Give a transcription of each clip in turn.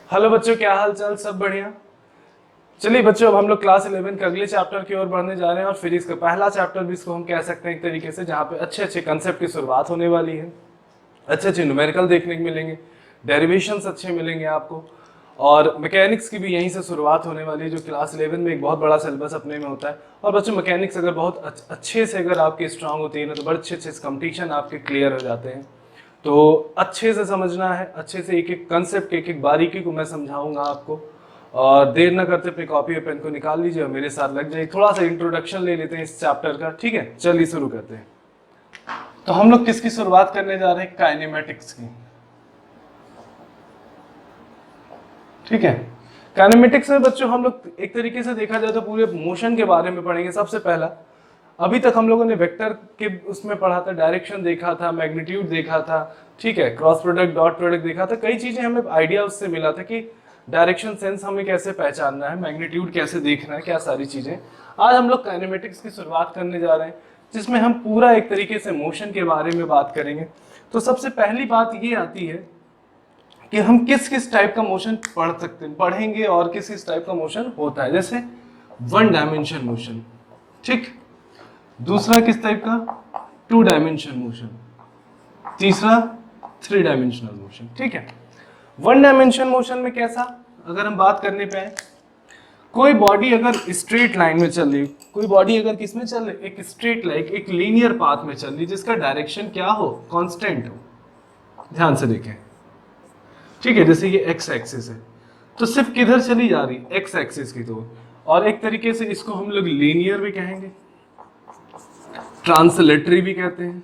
Hello बच्चों, क्या हाल चाल? सब बढ़िया। चलिए बच्चों, अब हम लोग क्लास 11 के अगले चैप्टर की ओर बढ़ने जा रहे हैं और फिजिक्स का पहला चैप्टर भी इसको हम कह सकते हैं एक तरीके से, जहाँ पे अच्छे अच्छे कंसेप्ट की शुरुआत होने वाली है। अच्छे अच्छे न्यूमेरिकल देखने को मिलेंगे, डेरिवेशंस अच्छे मिलेंगे आपको, और मैकेनिक्स की भी यहीं से शुरुआत होने वाली है, जो क्लास 11 में एक बहुत बड़ा सिलेबस अपने में होता है। और बच्चों, मैकेनिक्स अगर बहुत अच्छे से अगर आपकी स्ट्रांग होती है ना, तो बड़े अच्छे अच्छे कंपटीशन आपके क्लियर हो जाते हैं। तो अच्छे से समझना है, अच्छे से एक एक कंसेप्ट, एक एक बारीकी को मैं समझाऊंगा आपको। और देर ना करते अपनी कॉपी और पेन को निकाल लीजिए और मेरे साथ लग जाइए। थोड़ा सा इंट्रोडक्शन ले लेते हैं इस चैप्टर का, ठीक है? चलिए शुरू करते हैं। तो हम लोग किसकी शुरुआत करने जा रहे हैं? काइनेमेटिक्स की, ठीक है। काइनेमेटिक्स में बच्चों हम लोग एक तरीके से देखा जाए तो पूरे मोशन के बारे में पढ़ेंगे। सबसे पहला, अभी तक हम लोगों ने वेक्टर के उसमें पढ़ा था, डायरेक्शन देखा था, मैग्नीट्यूड देखा था, ठीक है, क्रॉस प्रोडक्ट, डॉट प्रोडक्ट देखा था। कई चीजें हमें आइडिया उससे मिला था कि डायरेक्शन सेंस हमें कैसे पहचानना है, मैग्नीट्यूड कैसे देखना है, क्या सारी चीजें। आज हम लोग काइनेमेटिक्स की शुरुआत करने जा रहे हैं, जिसमें हम पूरा एक तरीके से मोशन के बारे में बात करेंगे। तो सबसे पहली बात ये आती है कि हम किस किस टाइप का मोशन पढ़ेंगे और किस किस टाइप का मोशन होता है। जैसे वन डायमेंशन मोशन, ठीक। दूसरा किस टाइप का? Two dimension motion. तीसरा थ्री डायमेंशनल मोशन, ठीक है। वन डायमेंशन मोशन में कैसा, अगर हम बात करने पे आए, कोई बॉडी अगर स्ट्रेट लाइन में चल रही, कोई बॉडी अगर किस में चल रही, एक स्ट्रेट लाइन, एक लीनियर पाथ में चल रही, जिसका डायरेक्शन क्या हो? कांस्टेंट हो। ध्यान से देखें, ठीक है। जैसे ये एक्स एक्सिस है, तो सिर्फ किधर चली जा रही? एक्स एक्सिस की तो। और एक तरीके से इसको हम लोग लीनियर भी कहेंगे, ट्रांसलेटरी भी कहते हैं,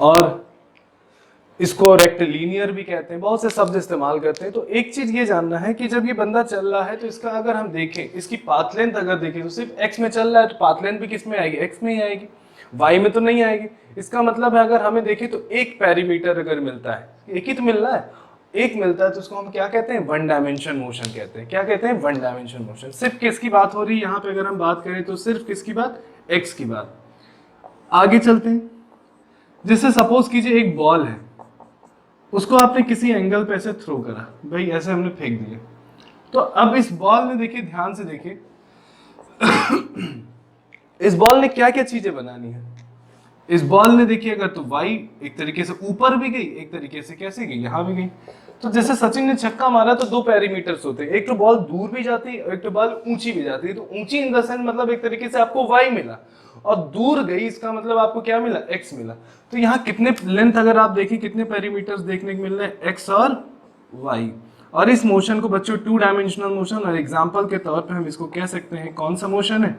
और इसको रेक्टिलिनियर भी कहते हैं। बहुत से शब्द इस्तेमाल करते हैं। तो एक चीज ये जानना है कि जब ये बंदा चल रहा है तो इसका अगर हम देखें, इसकी पाथ लेंथ अगर देखें, तो सिर्फ एक्स में चल रहा है तो पाथ लेंथ भी किस में आएगी? एक्स में ही आएगी, वाई में तो नहीं आएगी। इसका मतलब है अगर हमें देखें तो एक पेरीमीटर अगर मिलता है, एक ही तो मिल रहा है, एक मिलता है, तो उसको हम क्या कहते हैं? वन डायमेंशन मोशन कहते हैं। क्या कहते हैं? One dimension motion. सिर्फ किसकी बात हो रही है यहाँ पे अगर हम बात करें तो? सिर्फ किसकी बात? एक्स की बात। आगे चलते हैं। जैसे सपोज कीजिए एक बॉल है, उसको आपने किसी एंगल पे ऐसे थ्रो करा, भाई ऐसे हमने फेंक दिया। तो अब इस बॉल ने, देखिए ध्यान से देखिए, इस बॉल ने क्या क्या चीजें बनानी है? इस बॉल ने देखिए अगर तो वाई एक तरीके से ऊपर भी गई, एक तरीके से कैसे गई? यहां भी गई। तो जैसे सचिन ने छक्का मारा तो दो पैरीमीटर्स होते हैं, एक तो बॉल दूर भी जाती है, एक तो बॉल ऊंची भी जाती है। तो ऊंची इन द सेंस मतलब एक तरीके से आपको वाई मिला, और दूर गई इसका मतलब आपको क्या मिला? एक्स मिला। तो यहाँ कितने लेंथ अगर आप देखें, कितने पैरीमीटर्स देखने को मिल रहे हैं? एक्स और वाई। और इस मोशन को बच्चों टू डायमेंशनल मोशन, और एग्जाम्पल के तौर पर हम इसको कह सकते हैं, कौन सा मोशन है?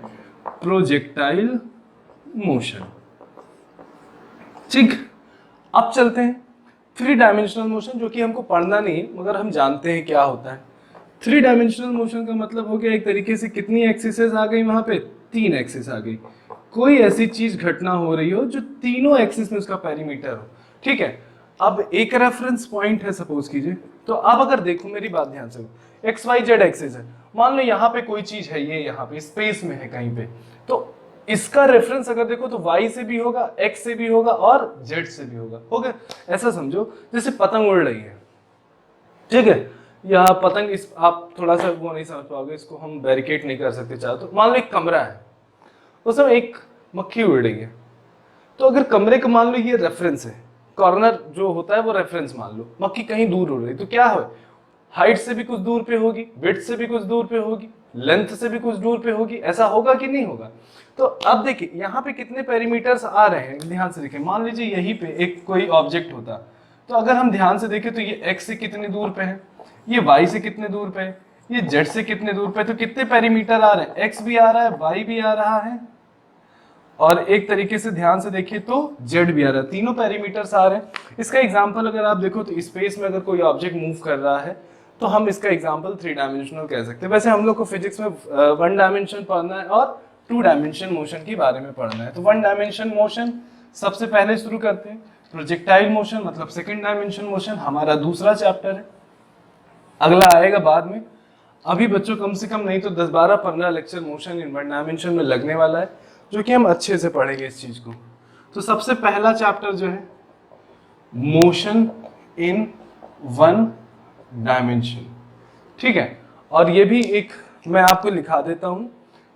प्रोजेक्टाइल मोशन, ठीक। अब चलते हैं थ्री डायमेंशनल मोशन, जो कि हमको पढ़ना नहीं है मगर हम जानते हैं क्या होता है। थ्री डायमेंशनल मोशन का मतलब हो गया एक तरीके से कितनी एक्सिसेस आ गई वहां पे? तीन एक्सिस आ गई। कोई ऐसी चीज घटना हो रही हो जो तीनों एक्सिस में उसका पेरीमीटर हो, ठीक है। अब एक रेफरेंस पॉइंट है सपोज कीजिए, तो अब अगर देखो मेरी बात ध्यान से, एक्स वाई जेड एक्सिस है, मान लो यहाँ पे कोई चीज है, ये यहाँ पे स्पेस में है कहीं पे, तो इसका रेफरेंस अगर देखो तो y से भी होगा, x से भी होगा और z से भी होगा। हो गया? ऐसा समझो जैसे पतंग उड़ रही है, ठीक है। या पतंग, इस आप थोड़ा सा वो नहीं समझ पाओगे, इसको हम बैरिकेड नहीं कर सकते चाहे तो। मान लो एक कमरा है, उसमें एक मक्खी उड़ रही है, तो अगर कमरे का मान लो ये रेफरेंस है, कॉर्नर जो होता है वो रेफरेंस मान लो, मक्खी कहीं दूर उड़ रही, तो क्या हो? हाइट से भी कुछ दूर पे होगी, विड्थ से भी कुछ दूर पे होगी, लेंथ से भी कुछ दूर पे होगी। ऐसा होगा कि नहीं होगा? तो अब देखिए यहाँ पे कितने पेरीमीटर्स आ रहे हैं, ध्यान से देखिए। मान लीजिए यहीं पे एक कोई ऑब्जेक्ट होता, तो अगर हम ध्यान से देखें तो ये x से कितने दूर पे है, ये y से कितने दूर पे है, ये z से कितने दूर पे है। तो कितने पेरीमीटर आ रहे हैं? x भी आ रहा है, y भी आ रहा है, और एक तरीके से ध्यान से देखिए तो जेड भी आ रहा है। तीनों पैरामीटर्स आ रहे हैं। इसका एग्जांपल अगर आप देखो तो स्पेस में अगर कोई ऑब्जेक्ट मूव कर रहा है तो हम इसका एग्जांपल थ्री डायमेंशनल कह सकते हैं। वैसे हम लोग को फिजिक्स में वन डायमेंशन पढ़ना है और टू डायमेंशन मोशन के बारे में पढ़ना है। तो वन डायमेंशन मोशन सबसे पहले शुरू करते हैं। प्रोजेक्टाइल मोशन मतलब सेकेंड डायमेंशन मोशन हमारा दूसरा चैप्टर है, अगला आएगा बाद में। अभी बच्चों कम से कम नहीं तो 10, 12, 15 lecture motion in one dimension में लगने वाला है, जो कि हम अच्छे से पढ़ेंगे इस चीज को। तो सबसे पहला चैप्टर जो है मोशन इन वन डायमेंशन। ठीक है, और ये भी एक मैं आपको लिखा देता हूं,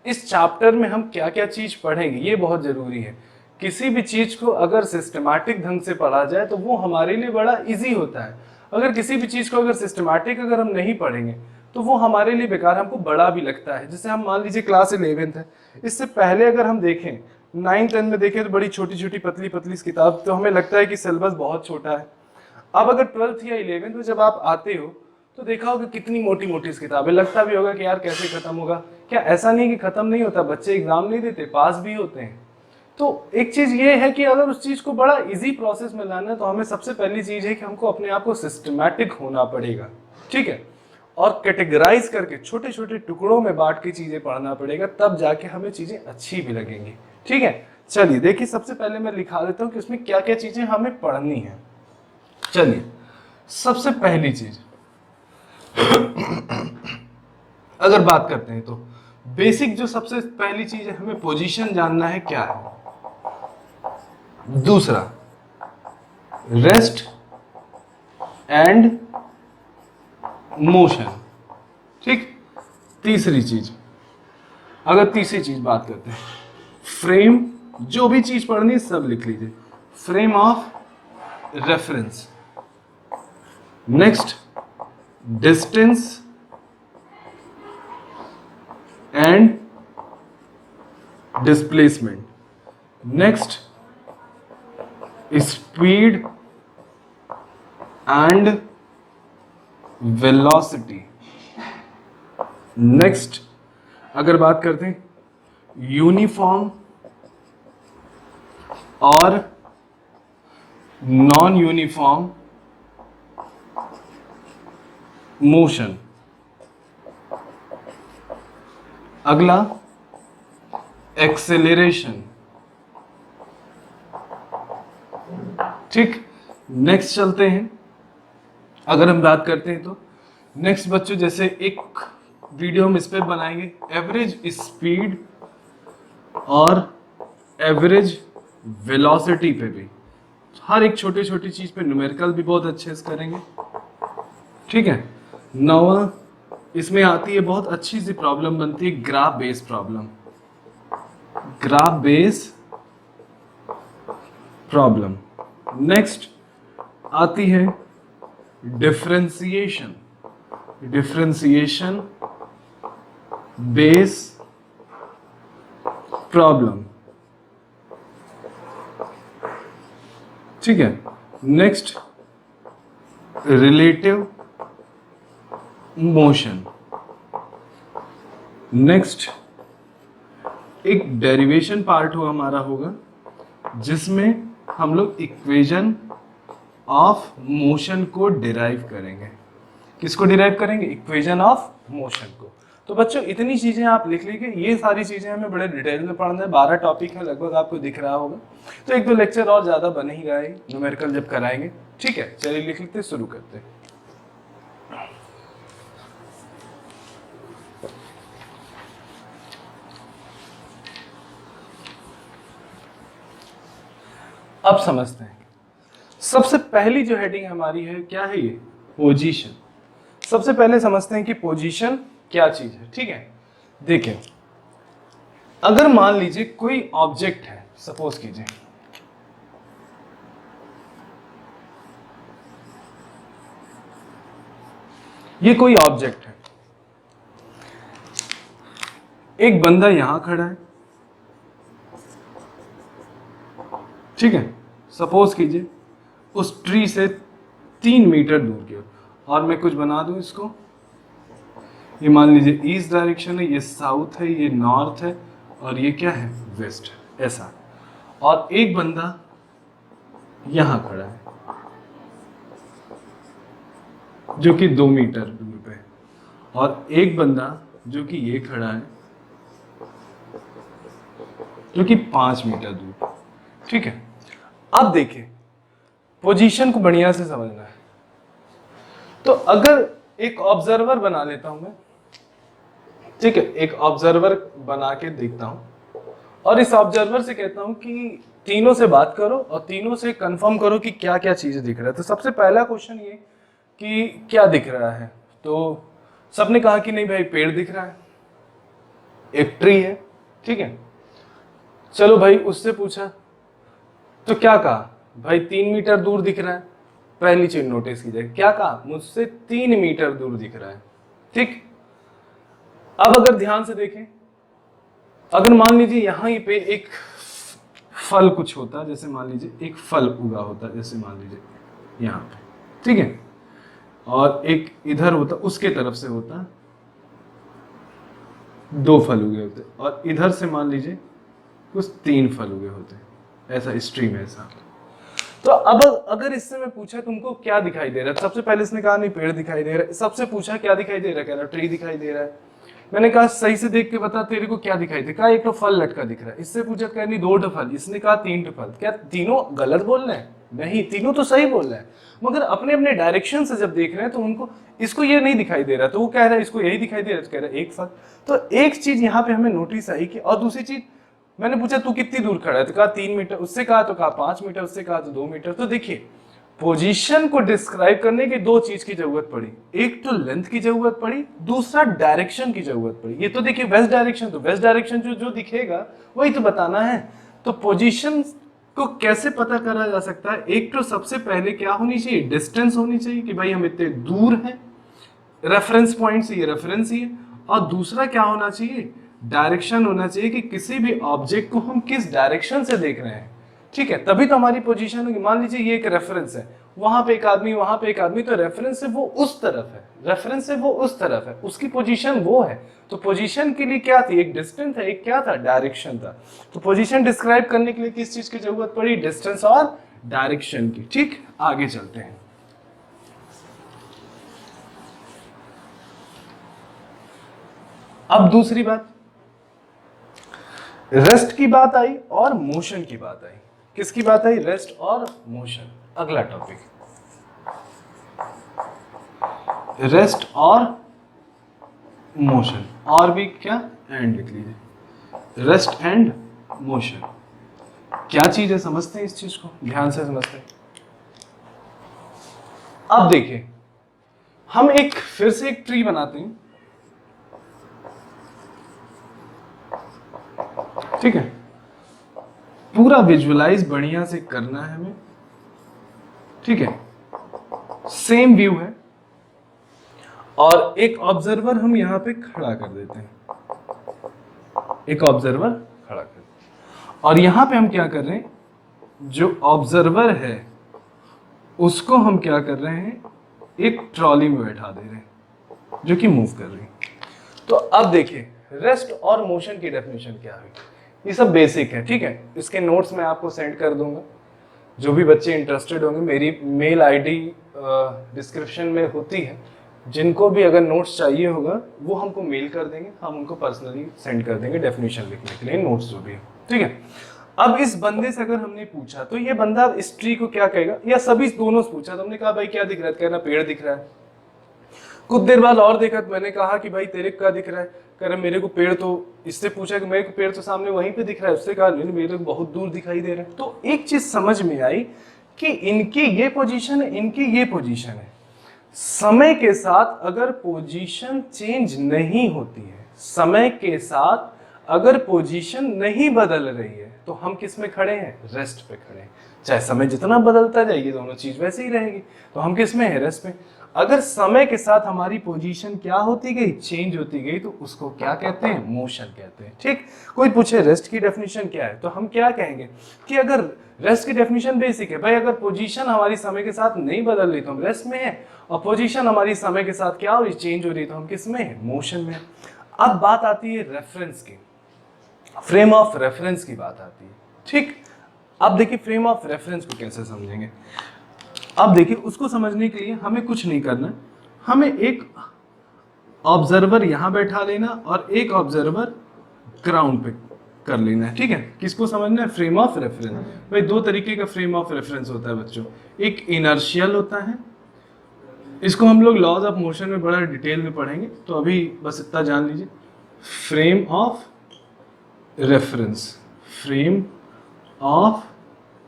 इस चैप्टर में हम क्या क्या चीज पढ़ेंगे ये बहुत जरूरी है। किसी भी चीज को अगर सिस्टमैटिक ढंग से पढ़ा जाए तो वो हमारे लिए बड़ा इजी होता है। अगर किसी भी चीज को अगर सिस्टमैटिक अगर हम नहीं पढ़ेंगे तो वो हमारे लिए बेकार, हमको बड़ा भी लगता है। जैसे हम मान लीजिए क्लास 11th है, इससे पहले अगर हम देखें 9th 10th में देखें तो बड़ी छोटी छोटी पतली पतली किताब, तो हमें लगता है कि सिलेबस बहुत छोटा है। अब अगर 12th या 11th में जब आप आते हो तो देखा होगा कितनी मोटी मोटी किताबें, लगता भी होगा कि यार कैसे खत्म होगा। क्या ऐसा नहीं कि खत्म नहीं होता, बच्चे एग्जाम नहीं देते, पास भी होते हैं। तो एक चीज ये है कि अगर उस चीज को बड़ा इजी प्रोसेस में लाना है तो हमें सबसे पहली चीज है कि हमको अपने आप को सिस्टमैटिक होना पड़ेगा। ठीक है, और कैटेगराइज करके छोटे छोटे टुकड़ों में बांट के चीजें पढ़ना पड़ेगा, तब जाके हमें चीजें अच्छी भी लगेंगी। ठीक है, चलिए देखिए, सबसे पहले मैं लिखा देता हूँ कि उसमें क्या क्या चीजें हमें पढ़नी है। चलिए, सबसे पहली चीज अगर बात करते हैं तो बेसिक जो सबसे पहली चीज है, हमें पोजीशन जानना है क्या है। दूसरा रेस्ट एंड मोशन। ठीक, तीसरी चीज, अगर तीसरी चीज बात करते हैं, फ्रेम, जो भी चीज पढ़नी है सब लिख लीजिए, frame of reference. Next distance and displacement. Next speed and velocity. Next अगर बात करते हैं यूनिफॉर्म और नॉन यूनिफॉर्म मोशन। अगला एक्सेलरेशन। ठीक, नेक्स्ट चलते हैं, अगर हम बात करते हैं तो नेक्स्ट बच्चों, जैसे एक वीडियो हम इस पे बनाएंगे एवरेज स्पीड और एवरेज वेलोसिटी पे भी, हर एक छोटी छोटी चीज पे न्यूमेरिकल भी बहुत अच्छे से करेंगे। ठीक है, नौवां इसमें आती है बहुत अच्छी सी प्रॉब्लम बनती है, graph base problem. Graph base problem. Next आती है डिफरेंशिएशन, डिफरेंशिएशन बेस प्रॉब्लम। ठीक है, नेक्स्ट रिलेटिव मोशन। नेक्स्ट एक डेरिवेशन पार्ट हो हमारा होगा, जिसमें हम लोग इक्वेशन ऑफ मोशन को डिराइव करेंगे। किसको डिराइव करेंगे? इक्वेशन ऑफ मोशन को। तो बच्चों इतनी चीजें आप लिख लीजिए, ये सारी चीजें हमें बड़े डिटेल में पढ़ना है। 12 टॉपिक है लगभग, आपको दिख रहा होगा। तो एक दो लेक्चर और ज्यादा बन ही गए न्यूमेरिकल जब कराएंगे। ठीक है, चलिए लिख लेते, शुरू करते हैं। अब समझते हैं, सबसे पहली जो हेडिंग हमारी है क्या है? ये पोजीशन। सबसे पहले समझते हैं कि पोजीशन क्या चीज है। ठीक है, देखिए अगर मान लीजिए कोई ऑब्जेक्ट है, सपोज कीजिए ये कोई ऑब्जेक्ट है, एक बंदा यहां खड़ा है। ठीक है, सपोज कीजिए उस ट्री से 3 मीटर दूर की ओर, और मैं कुछ बना दूं इसको, ये मान लीजिए ईस्ट डायरेक्शन है, ये साउथ है, ये नॉर्थ है, और ये क्या है? वेस्ट है, ऐसा। और एक बंदा यहां खड़ा है जो कि 2 मीटर दूर पे, और एक बंदा जो कि ये खड़ा है जो कि 5 मीटर दूर। ठीक है, अब देखिए पोजीशन को बढ़िया से समझना है। तो अगर एक ऑब्जर्वर बना लेता हूं मैं, ठीक है, एक ऑब्जर्वर बना के देखता हूं और इस ऑब्जर्वर से कहता हूं कि तीनों से बात करो और तीनों से कंफर्म करो कि क्या क्या चीजें दिख रहा है। तो सबसे पहला क्वेश्चन ये कि क्या दिख रहा है, तो सबने कहा कि नहीं भाई पेड़ दिख रहा है, एक ट्री है, ठीक है। चलो भाई उससे पूछा तो क्या कहा, भाई 3 मीटर दूर दिख रहा है। पहली चीज नोटिस कीजिए, क्या कहा, मुझसे 3 मीटर दूर दिख रहा है, ठीक। अब अगर ध्यान से देखें, अगर मान लीजिए यहां पे एक फल कुछ होता, जैसे मान लीजिए एक फल उगा होता, जैसे मान लीजिए यहाँ पे, ठीक है, और एक इधर होता, उसके तरफ से होता, 2 फल उगे होते, और इधर से मान लीजिए कुछ 3 फल उगे होते, ऐसा स्ट्रीम है ऐसा। तो अब अगर इससे मैं पूछा तुमको क्या दिखाई दे रहा है, सबसे पहले इसने कहा नहीं पेड़ दिखाई दे रहा है, सबसे पूछा क्या दिखाई दे रहा है, कह रहा ट्री दिखाई दे रहा है। मैंने कहा सही से देख के बता तेरे को क्या दिखाई दे, कहा एक तो फल लटका दिख रहा है। इससे पूछा कह नहीं 2 फल, इसने कहा 3 फल। क्या तीनों गलत बोल रहे हैं? नहीं, तीनों तो सही बोल रहे हैं, मगर अपने अपने डायरेक्शन से जब देख रहे हैं तो उनको, इसको ये नहीं दिखाई दे रहा, तो वो कह रहा है इसको यही दिखाई दे रहा है, तो कह रहा है एक फल। तो एक चीज यहाँ पे हमें नोटिस आई कि, और दूसरी चीज मैंने पूछा तू कितनी दूर खड़ा है, तो कहा 3 मीटर, उससे कहा तो कहा 5 मीटर, उससे कहा तो 2 मीटर। तो देखिए पोजीशन को डिस्क्राइब करने की 2 चीज की जरूरत पड़ी, एक तो लेंथ की जरूरत पड़ी, दूसरा डायरेक्शन की जरूरत पड़ी। ये तो देखिए वेस्ट डायरेक्शन, तो वेस्ट डायरेक्शन जो दिखेगा वही तो बताना है। तो पोजीशन को कैसे पता करा जा सकता है, एक तो सबसे पहले क्या होनी चाहिए, डिस्टेंस होनी चाहिए कि भाई हम इतने दूर हैं, रेफरेंस पॉइंट से ये रेफरेंस ही है। और दूसरा क्या होना चाहिए, डायरेक्शन होना चाहिए कि किसी भी ऑब्जेक्ट को हम किस डायरेक्शन से देख रहे हैं, ठीक है, तभी तो हमारी पोजीशन होगी। मान लीजिए ये एक रेफरेंस है, वहां पे एक आदमी, वहां पे एक आदमी, तो रेफरेंस से वो उस तरफ है, रेफरेंस से वो उस तरफ है, उसकी पोजीशन वो है। तो पोजीशन के लिए क्या थी, एक डिस्टेंस था, एक क्या था, डायरेक्शन था। तो पोजीशन डिस्क्राइब करने के लिए किस चीज की जरूरत पड़ी, डिस्टेंस और डायरेक्शन की, ठीक। आगे चलते हैं। अब दूसरी बात, रेस्ट की बात आई और मोशन की बात आई। किसकी बात आई, रेस्ट और मोशन। अगला टॉपिक, रेस्ट और मोशन, और भी क्या, एंड लिख लीजिए, रेस्ट एंड मोशन। क्या चीज है, समझते हैं इस चीज को, ध्यान से समझते हैं। अब देखिए हम फिर से एक ट्री बनाते हैं, ठीक है, पूरा विजुअलाइज बढ़िया से करना है हमें, ठीक है। सेम व्यू है और एक ऑब्जर्वर हम यहां पे खड़ा कर देते हैं, एक ऑब्जर्वर खड़ा कर देते हैं। और यहां पे हम क्या कर रहे हैं, जो ऑब्जर्वर है उसको हम क्या कर रहे हैं, एक ट्रॉली में बैठा दे रहे हैं जो कि मूव कर रही है। तो अब देखिए रेस्ट और मोशन की डेफिनेशन क्या है, ये सब बेसिक है, ठीक है। इसके नोट्स मैं आपको सेंड कर दूंगा, जो भी बच्चे इंटरेस्टेड होंगे मेरी मेल आईडी डिस्क्रिप्शन में होती है, जिनको भी अगर नोट्स चाहिए होगा वो हमको मेल कर देंगे, हम उनको पर्सनली सेंड कर देंगे डेफिनेशन लिखने के लिए, नोट्स जो भी है, ठीक है। अब इस बंदे से अगर हमने पूछा तो ये बंदा इस ट्री को क्या कहेगा, या सभी दोनों से पूछा तो हमने कहा भाई क्या दिख रहा है, कहना पेड़ दिख रहा है। कुछ देर बाद और देखा तो मैंने कहा कि भाई तेरे क्या दिख रहा है, कह रहा मेरे को पेड़ तो, इससे पूछा कि मेरे को पेड़ तो सामने वहीं पे दिख रहा है, उससे कहा नहीं मेरे को बहुत दूर दिखाई दे रहा है। तो एक चीज समझ में आई कि इनकी ये पोजीशन है, इनकी ये पोजीशन है। समय के साथ अगर पोजीशन चेंज नहीं होती है, समय के साथ अगर पोजीशन नहीं बदल रही है, तो हम किस में खड़े हैं, रेस्ट पे खड़े हैं। चाहे समय जितना बदलता जाएगी दोनों चीज वैसे ही रहेगी, तो हम किस में है, रेस्ट में। अगर समय के साथ हमारी पोजीशन क्या होती गई, चेंज होती गई, तो उसको क्या कहते हैं, मोशन कहते हैं, ठीक। कोई पूछे रेस्ट की डेफिनेशन क्या है, तो हम क्या कहेंगे कि अगर रेस्ट की डेफिनेशन बेसिक है भाई, अगर पोजीशन हमारी समय के साथ नहीं बदल रही तो हम रेस्ट में है, और पोजीशन हमारी समय के साथ क्या हो रही, चेंज हो रही, तो हम किस में है, मोशन में। अब बात आती है रेफरेंस की, फ्रेम ऑफ रेफरेंस की बात आती है, ठीक। अब देखिए फ्रेम ऑफ रेफरेंस को कैसे समझेंगे। अब देखिए उसको समझने के लिए हमें कुछ नहीं करना, हमें एक ऑब्जर्वर यहां बैठा लेना और एक ऑब्जर्वर ग्राउंड पे कर लेना है, ठीक है। किसको समझना है, फ्रेम ऑफ रेफरेंस। भाई 2 तरीके का फ्रेम ऑफ रेफरेंस होता है बच्चों, एक इनर्शियल होता है, इसको हम लोग लॉज ऑफ मोशन में बड़ा डिटेल में पढ़ेंगे, तो अभी बस इतना जान लीजिए, frame of reference, frame of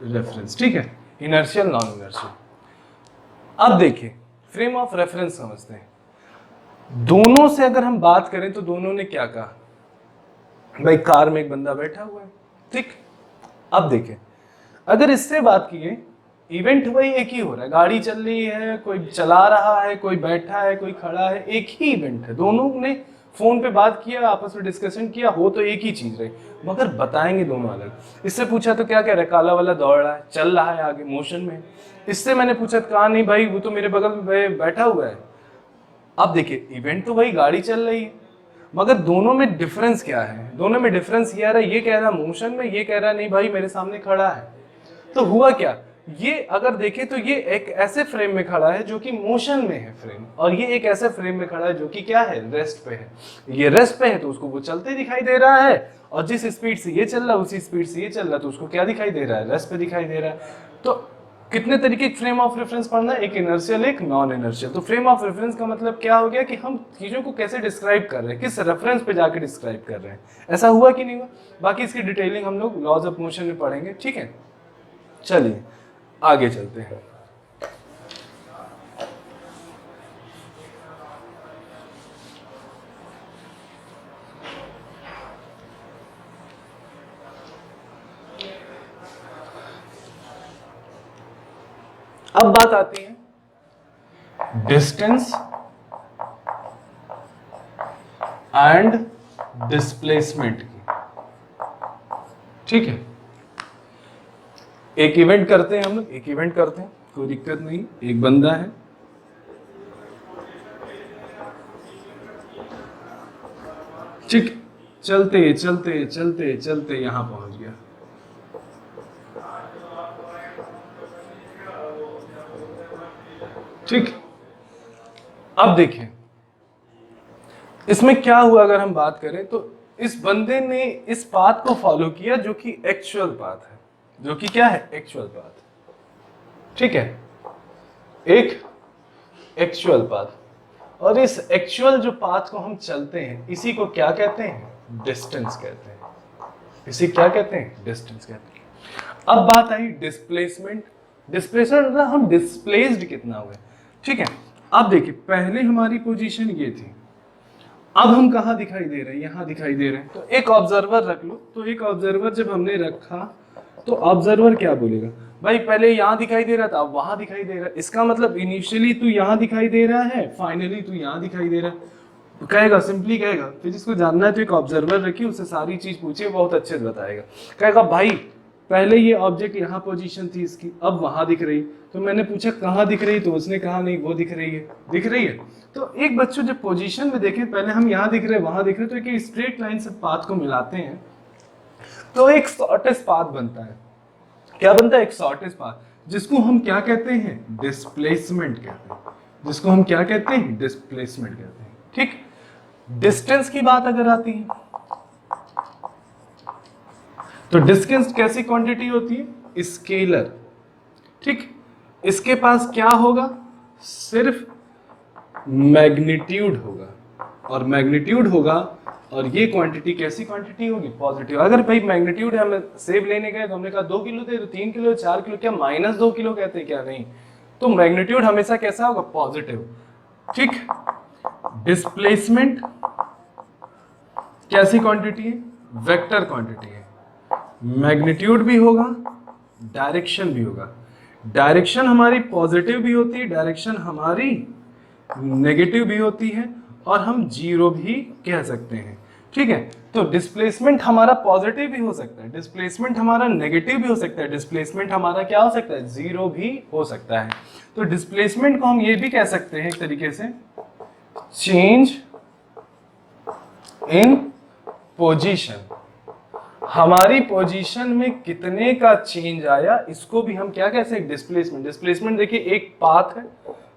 reference, ठीक है, इनर्शियल नॉन इनर्शियल। अब देखिए फ्रेम ऑफ रेफरेंस समझते हैं। दोनों से अगर हम बात करें तो दोनों ने क्या कहा, भाई कार में एक बंदा बैठा हुआ है, ठीक। अब देखें, अगर इससे बात की है, इवेंट वही एक ही हो रहा है, गाड़ी चल रही है, कोई चला रहा है, कोई बैठा है, कोई खड़ा है, एक ही इवेंट है, दोनों ने फोन पे बात किया, आपस में डिस्कशन किया, हो तो एक ही चीज रही, मगर बताएंगे दोनों अलग। इससे पूछा तो क्या कह रहा है, काला वाला दौड़ रहा है, चल रहा है आगे मोशन में। इससे मैंने पूछा, कहा नहीं भाई वो तो मेरे बगल में बैठा हुआ है। अब देखिए, इवेंट तो वही, गाड़ी चल रही है, मगर दोनों में डिफरेंस क्या है, दोनों में डिफरेंस ये आ रहा है, ये कह रहा है मोशन में, ये कह रहा है नहीं भाई मेरे सामने खड़ा है। तो हुआ क्या, ये अगर देखें तो ये एक ऐसे फ्रेम में खड़ा है जो कि मोशन में है फ्रेम, और ये एक ऐसे फ्रेम में खड़ा है जो कि क्या है, रेस्ट पे है। ये रेस्ट पे है तो उसको वो चलते दिखाई दे रहा है, और जिस स्पीड से ये चल रहा है उसी स्पीड से ये चल रहा है, तो उसको क्या दिखाई दे रहा है, रेस्ट पे दिखाई दे रहा है। तो कितने तरीके के फ्रेम ऑफ रेफरेंस पढ़ना है, एक इनर्शियल एक नॉन इनर्शियल। तो फ्रेम ऑफ रेफरेंस का मतलब क्या हो गया कि हम चीजों को कैसे डिस्क्राइब कर रहे हैं, किस रेफरेंस पे जाके डिस्क्राइब कर रहे हैं। ऐसा हुआ कि नहीं हुआ, बाकी इसकी डिटेलिंग हम लोग लॉज ऑफ मोशन में पढ़ेंगे, ठीक है। चलिए आगे चलते हैं। अब बात आती है डिस्टेंस एंड डिस्प्लेसमेंट की, ठीक है। एक इवेंट करते हैं हम लोग, एक इवेंट करते हैं, कोई दिक्कत नहीं। एक बंदा है, ठीक, चलते चलते चलते चलते यहां पहुंच गया, ठीक। अब देखिए इसमें क्या हुआ, अगर हम बात करें तो इस बंदे ने इस पाथ को फॉलो किया जो कि एक्चुअल पाथ है, जो कि क्या है, एक्चुअल पाथ, ठीक है, एक एक्चुअल पाथ। और इस एक्चुअल जो पाथ को हम चलते हैं इसी को क्या कहते हैं, डिस्टेंस कहते हैं। इसे क्या कहते हैं, डिस्टेंस कहते हैं। अब बात आई डिस्प्लेसमेंट। डिस्प्लेसमेंट मतलब हम डिस्प्लेस्ड कितना हुए, ठीक है। अब देखिए पहले हमारी पोजीशन ये थी, अब हम कहाँ दिखाई दे रहे हैं, यहाँ दिखाई दे रहे हैं। तो एक ऑब्जर्वर रख लो, तो एक ऑब्जर्वर जब हमने रखा तो ऑब्जर्वर क्या बोलेगा, भाई पहले यहाँ दिखाई दे रहा था अब वहां दिखाई दे रहा है, इसका मतलब इनिशियली तू यहाँ दिखाई दे रहा है, फाइनली तू यहाँ दिखाई दे रहा है। तो कहेगा, सिंपली कहेगा, फिजिक्स को जानना है तो एक ऑब्जर्वर रखिए, उससे सारी चीज पूछिए, बहुत अच्छे से बताएगा। कहेगा भाई पहले ये ऑब्जेक्ट यहाँ पोजीशन थी इसकी, अब वहां दिख रही। तो मैंने पूछा कहाँ दिख रही, तो उसने कहा नहीं वो दिख रही है, दिख रही है। तो एक बच्चों जब पोजीशन में देखें, पहले हम यहाँ दिख रहे वहां दिख रहे, तो एक स्ट्रेट लाइन से पाथ को मिलाते हैं तो एक शॉर्टेस्ट पाथ बनता है। क्या बनता है, एक शॉर्टेस्ट पाथ, जिसको हम क्या कहते हैं, डिस्प्लेसमेंट कहते हैं, जिसको हम क्या कहते हैं, डिस्प्लेसमेंट कहते हैं, ठीक। डिस्टेंस की बात अगर आती है तो डिस्टेंस कैसी क्वांटिटी होती है, स्केलर, ठीक। इसके पास क्या होगा, सिर्फ मैग्नीट्यूड होगा, और मैग्नीट्यूड होगा, और ये क्वांटिटी कैसी क्वांटिटी होगी, पॉजिटिव। अगर भाई मैग्नीट्यूड है, हमें सेब लेने गए तो हमने कहा 2 किलो दे, तो 3 किलो 4 किलो, क्या -2 किलो कहते हैं क्या, नहीं। तो मैग्नीट्यूड हमेशा कैसा होगा, पॉजिटिव, ठीक। डिस्प्लेसमेंट कैसी क्वांटिटी है, वेक्टर क्वांटिटी है, मैग्नीट्यूड भी होगा, डायरेक्शन भी होगा। डायरेक्शन हमारी पॉजिटिव भी होती है, डायरेक्शन हमारी नेगेटिव भी होती है, और हम जीरो भी कह सकते हैं, ठीक है। तो डिस्प्लेसमेंट हमारा पॉजिटिव भी हो सकता है, डिस्प्लेसमेंट हमारा नेगेटिव भी हो सकता है, डिस्प्लेसमेंट हमारा क्या हो सकता है, जीरो भी हो सकता है। तो डिस्प्लेसमेंट को हम ये भी कह सकते हैं एक तरीके से, चेंज इन पोजीशन, हमारी पोजीशन में कितने का चेंज आया, इसको भी हम क्या कह सकते हैं, डिस्प्लेसमेंट। डिस्प्लेसमेंट देखिए एक पाथ है,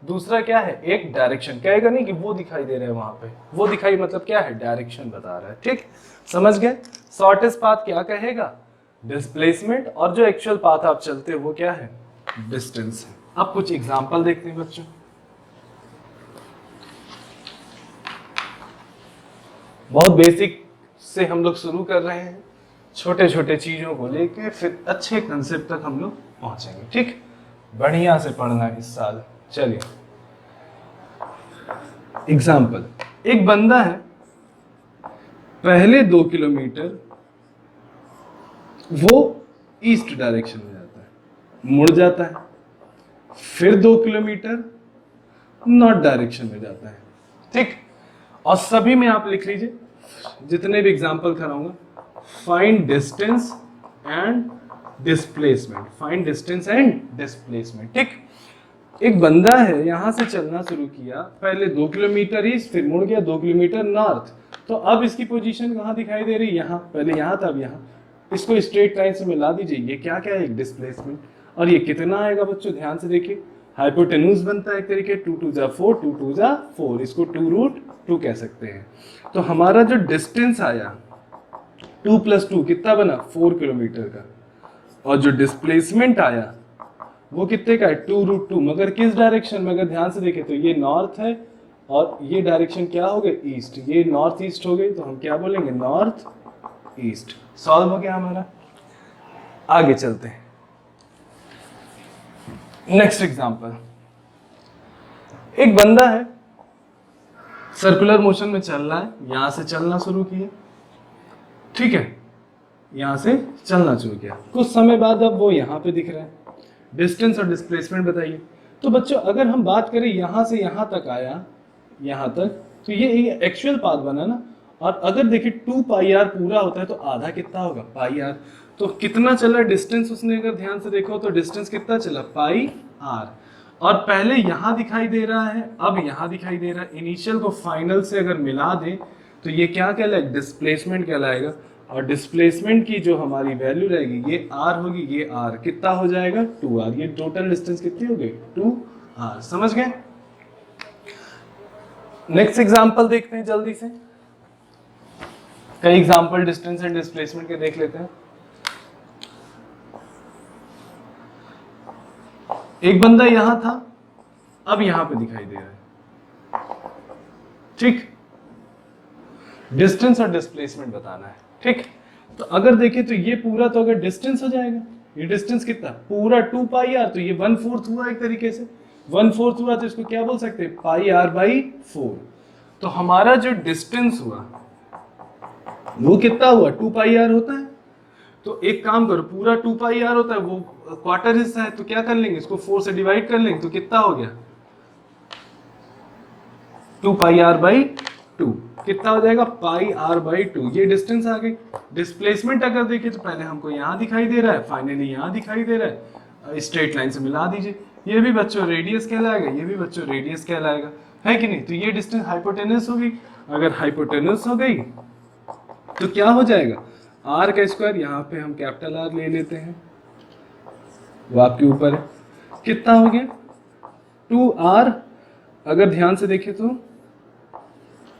दूसरा क्या है, एक डायरेक्शन। कहेगा नहीं कि वो दिखाई दे रहा है वहां पे, वो दिखाई मतलब क्या है, डायरेक्शन बता रहा है, ठीक। समझ गए, शॉर्टेस्ट पाथ क्या कहेगा, डिस्प्लेसमेंट, और जो एक्चुअल पाथ आप चलते हो वो क्या है, डिस्टेंस है। अब कुछ एग्जांपल देखते हैं बच्चों। बहुत बेसिक से हम लोग शुरू कर रहे हैं, छोटे छोटे चीजों को लेके फिर अच्छे कंसेप्ट तक हम लोग पहुंचेंगे, ठीक। बढ़िया से पढ़ना इस साल। चलिए एग्जाम्पल, एक बंदा है, पहले 2 किलोमीटर वो ईस्ट डायरेक्शन में जाता है, मुड़ जाता है, फिर 2 किलोमीटर नॉर्थ डायरेक्शन में जाता है, ठीक। और सभी में आप लिख लीजिए, जितने भी एग्जाम्पल कराऊंगा, find distance and displacement, find distance and displacement, ठीक। एक बंदा है, यहां से चलना शुरू किया, पहले 2 किलोमीटर ईस्ट, फिर मुड़ गया 2 किलोमीटर नॉर्थ, तो अब इसकी पोजीशन कहां दिखाई दे रही है, यहां, पहले यहां था, अब यहां। इसको स्ट्रेट लाइन से मिला दीजिए, ये क्या क्या है, एक डिस्प्लेसमेंट। और ये कितना आएगा बच्चों, ध्यान से देखिए, हाइपोटेन्यूज बनता है एक तरीके, 2 2 जा 4, 2 2 जा 4, इसको 2√2 कह सकते हैं। तो हमारा जो डिस्टेंस आया 2 + 2 कितना बना, 4 किलोमीटर का, और जो डिस्प्लेसमेंट आया वो कितने का है, 2√2, मगर किस डायरेक्शन में, अगर ध्यान से देखें तो ये नॉर्थ है और ये डायरेक्शन क्या हो गए, ईस्ट, ये नॉर्थ ईस्ट हो गई, तो हम क्या बोलेंगे, नॉर्थ ईस्ट। सॉल्व हो गया हमारा। आगे चलते हैं, नेक्स्ट एग्जांपल, एक बंदा है, सर्कुलर मोशन में चल रहा है, यहां से चलना शुरू किया, ठीक है, यहां से चलना शुरू किया, कुछ समय बाद अब वो यहां पे दिख रहा है। डिस्टेंस और डिस्प्लेसमेंट बताइए। तो बच्चों अगर हम बात करें यहां से यहां तक आया, यहां तक, तो ये एक्चुअल पाथ बना ना, और अगर देखिए 2πr पूरा होता है तो आधा कितना होगा, πr। तो कितना चला डिस्टेंस, उसने अगर ध्यान से देखो तो डिस्टेंस कितना चला, πr। और पहले यहां दिखाई दे रहा है, अब यहां दिखाई दे रहा है, इनिशियल को फाइनल से अगर मिला दे तो ये क्या कहलाएगा, डिस्प्लेसमेंट कहलाएगा। और डिस्प्लेसमेंट की जो हमारी वैल्यू रहेगी, ये r होगी, ये r कितना हो जाएगा, 2r। ये टोटल डिस्टेंस कितनी हो गई, 2r। समझ गए। नेक्स्ट एग्जांपल देखते हैं जल्दी से, कई एग्जांपल डिस्टेंस एंड डिस्प्लेसमेंट के देख लेते हैं। एक बंदा यहां था, अब यहां पे दिखाई दे रहा है, ठीक। डिस्टेंस और डिस्प्लेसमेंट बताना है, ठीक। तो अगर देखें तो ये पूरा, तो अगर डिस्टेंस हो जाएगा, ये डिस्टेंस कितना, पूरा 2πr, तो ये 1/4 हुआ एक तरीके से, 1/4 हुआ, तो इसको क्या बोल सकते हैं, πr/4। तो हमारा जो डिस्टेंस हुआ वो कितना हुआ, 2πr होता है। तो एक काम करो, पूरा 2πr होता है, वो क्वार्टर हिस्सा है, तो क्या कर लेंगे, इसको 4 से डिवाइड कर लेंगे, तो कितना हो गया, 2πr/2, कितना हो जाएगा, πr/2। ये डिस्टेंस आ गई। डिस्प्लेसमेंट अगर देखें तो पहले हमको यहाँ दिखाई दे रहा है, फाइनली यहाँ दिखाई दे रहा है, स्ट्रेट लाइन से मिला दीजिए, ये भी बच्चों रेडियस कहलाएगा, ये भी बच्चों रेडियस कहलाएगा, है कि नहीं। तो ये डिस्टेंस हाइपोटेनस हो गई। अगर हाइपोटेनस हो गई तो क्या हो जाएगा, r का स्क्वायर, यहाँ पे हम कैपिटल R ले लेते हैं, वो आपके ऊपर है, कितना हो गया, 2r। अगर ध्यान से देखें तो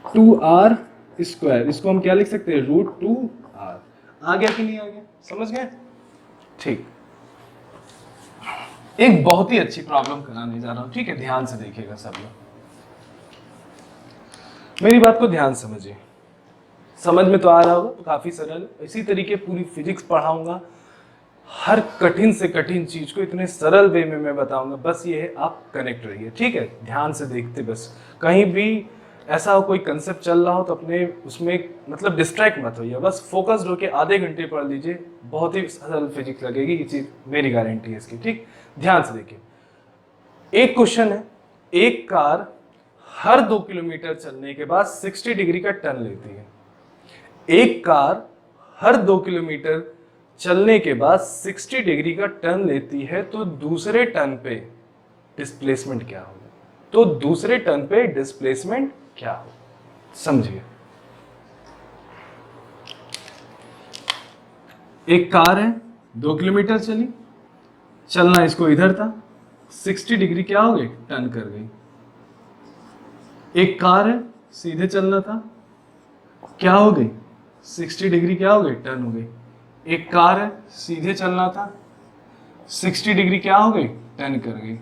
2r स्क्वायर, इसको हम क्या लिख सकते हैं, √2r। आ गया कि नहीं आ गया, समझ गए, ठीक। एक बहुत ही अच्छी प्रॉब्लम कराने जा रहा हूं, ठीक है, ध्यान से देखिएगा सब लोग, मेरी बात को ध्यान समझिए। समझ में तो आ रहा होगा, तो काफी सरल, इसी तरीके पूरी फिजिक्स पढ़ाऊंगा, हर कठिन से कठिन चीज को इतने सरल वे में मैं बताऊंगा, बस ये है आप कनेक्ट रहिए, ठीक है, ध्यान से देखते, बस कहीं भी ऐसा हो कोई कंसेप्ट चल रहा हो तो अपने उसमें मतलब डिस्ट्रैक्ट मत होइए, बस फोकस्ड होके आधे घंटे पढ़ लीजिए, बहुत ही सरल फिजिक्स लगेगी, ये चीज मेरी गारंटी है इसकी, ठीक। ध्यान से देखिए, एक क्वेश्चन है, एक कार हर 2 किलोमीटर चलने के बाद 60 डिग्री का टर्न लेती है। एक कार हर 2 किलोमीटर चलने के बाद 60 डिग्री का टर्न लेती है, तो दूसरे टर्न पे डिस्प्लेसमेंट क्या होगा, तो दूसरे टर्न पे डिस्प्लेसमेंट क्या होगा, समझिए। एक कार है, 2 किलोमीटर चली, चलना इसको इधर था, 60 डिग्री क्या हो गई, टर्न कर गई। एक कार है, सीधे चलना था, क्या हो गई, 60 डिग्री क्या हो गई, टर्न हो गई। एक कार है, सीधे चलना था, 60 डिग्री क्या हो गई, टर्न कर गई।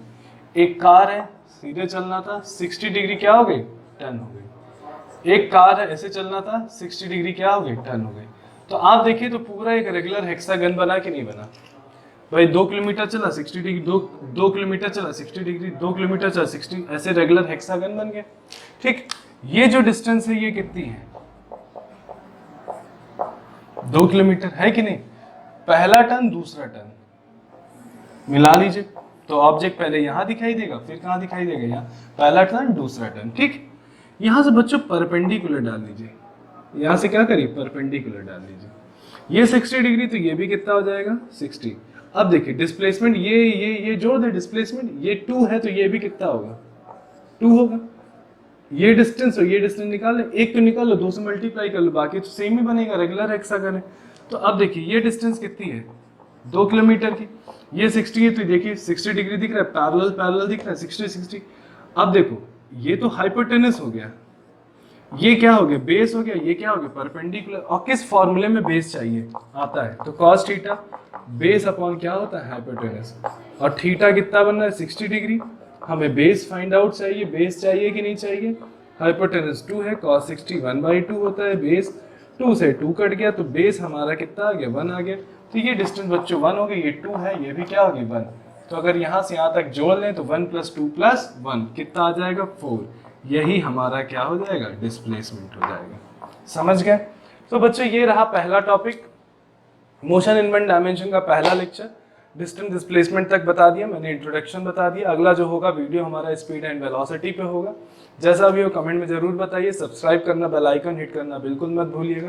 एक कार है, सीधे चलना था, 60 डिग्री क्या हो गई, टर्न हो गई। एक कार है, ऐसे चलना था, 60 डिग्री क्या हो गई, टर्न हो गई। तो आप देखिए तो पूरा एक रेगुलर हेक्सागन बना कि नहीं बना, भाई 2 किलोमीटर चला 60 डिग्री, 2 किलोमीटर चला 60 डिग्री, 2 किलोमीटर चला 60, ऐसे रेगुलर हेक्सागन बन गया। ठीक, ये जो डिस्टेंस है ये कितनी है? 2 किलोमीटर है कि नहीं? पहला टर्न दूसरा टर्न मिला लीजिए, तो ऑब्जेक्ट पहले यहां दिखाई देगा, फिर कहां दिखाई देगा? यहाँ। पहला टर्न दूसरा टर्न। ठीक, यहां से बच्चों परपेंडिकुलर डाल दीजिए, यहां से क्या करिए? परपेंडिकुलर डाल दीजिए। ये 60 डिग्री, तो ये भी कितना हो जाएगा? 60। अब देखिए डिस्प्लेसमेंट, ये जोड़ दे डिस्प्लेसमेंट, ये 2 है तो ये भी कितना होगा? 2 होगा। ये डिस्टेंस और ये डिस्टेंस निकाल ले, एक तो निकाल लो, 2 से मल्टीप्लाई कर लो, बाकी तो सेम ही बनेगा, रेगुलर हेक्सागन है। तो अब देखिए ये डिस्टेंस कितनी है? 2 किलोमीटर की। ये 60 है तो देखिए 60 डिग्री दिख रहा है, पैरेलल पैरेलल दिख रहा है, 60। अब देखो ये तो हाइपोटेनस हो गया, ये क्या हो गया? बेस हो गया। ये क्या हो गया? परपेंडिकुलर। और किस फॉर्मूले में बेस चाहिए आता है? तो cos थीटा बेस अपॉन क्या होता है? हाइपोटेनस। और थीटा कितना बन रहा है? 60 डिग्री। हमें बेस फाइंड आउट चाहिए, बेस चाहिए कि नहीं चाहिए? हाइपोटेनस 2 है, cos 60 1/2 होता है, बेस 2 से 2 कट गया, तो बेस हमारा कितना आ गया? 1 आ गया। तो ये डिस्टेंस बच्चों 1 हो गई, ये 2 है, ये भी क्या हो गई? 1। तो अगर यहाँ से यहाँ तक जोड़ लें तो 1 + 2 + 1 कितना आ जाएगा? 4। यही हमारा क्या हो जाएगा? डिस्प्लेसमेंट हो जाएगा। समझ गए? तो बच्चों ये रहा पहला topic, motion in one dimension का पहला लेक्चर। डिस्टेंस डिस्प्लेसमेंट तक बता दिया मैंने, इंट्रोडक्शन बता दिया। अगला जो होगा वीडियो हमारा स्पीड एंड वेलोसिटी पे होगा। जैसा भी हो कमेंट में जरूर बताइए, सब्सक्राइब करना, बेल आइकन हिट करना बिल्कुल मत भूलिएगा।